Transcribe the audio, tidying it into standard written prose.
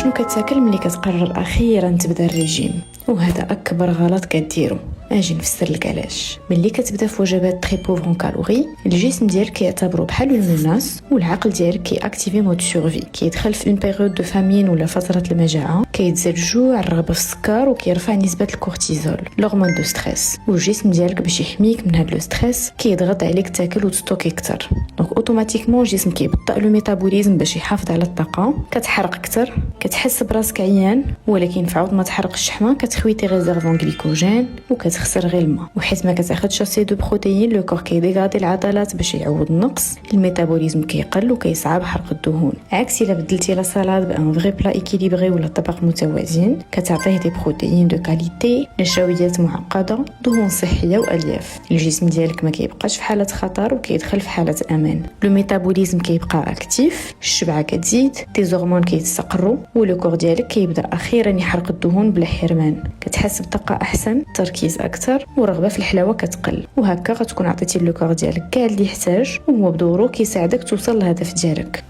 شنو كتاكل ملي كتقرر اخيرا تبدا الريجيم؟ وهذا اكبر غلط كديرو. اجي نفسر لك علاش. ملي كتبدا في وجبات تري بوفر اون كالوري، الجسم ديالك كيعتبرو بحال المناس، والعقل ديالك كياكتيفي مود سورفي، كيدخل في اون بيريود دو فامين ولا فتره المجاعه، كيتزاد الجوع، الرغبه في السكر، وكيرفع نسبه الكورتيزول لهرمون دو ستريس. والجسم ديالك باش يحميك من هذا لو ستريس كيضغط عليك تاكل وتستوكي اكثر. دونك اوتوماتيكمون الجسم كيبطئ لو ميتابوليزم باش يحافظ على الطاقه، كتحرق اكثر، كتحس براسك عيان، ولكن فعوض ما تحرقش الشحمه كتخوي تي ريزيرفون غليكوجين وكتخسر غير الماء. وحيت ما كتاخذش اسي دو بروتيين، لو كور كيديغادي العضلات باش يعوض النقص، الميتابوليزم كيقل وكيصعب حرق الدهون. عكس الا بدلتي لا سالاد بان فري بلا ايكيليبري ولا طبق متوازن، كتعطيه دي بروتيين دو كاليتي، نشويات معقده، دهون صحيه والياف. الجسم ديالك ما كيبقاش في حاله خطر وكيدخل في حاله امان. لو ميتابوليزم كيبقى اكتيف، الشبعه كتزيد، دي زورمون كيتستقروا، ولو كور ديالك كيبدا اخيرا يحرق الدهون بلا حرمان. كتحس بطاقه احسن، تركيز اكثر، ورغبه في الحلاوه كتقل. وهكا غتكون عطيتي لو كور ديالك كاع اللي يحتاج، وهو بدورو كيساعدك توصل للهدف ديالك.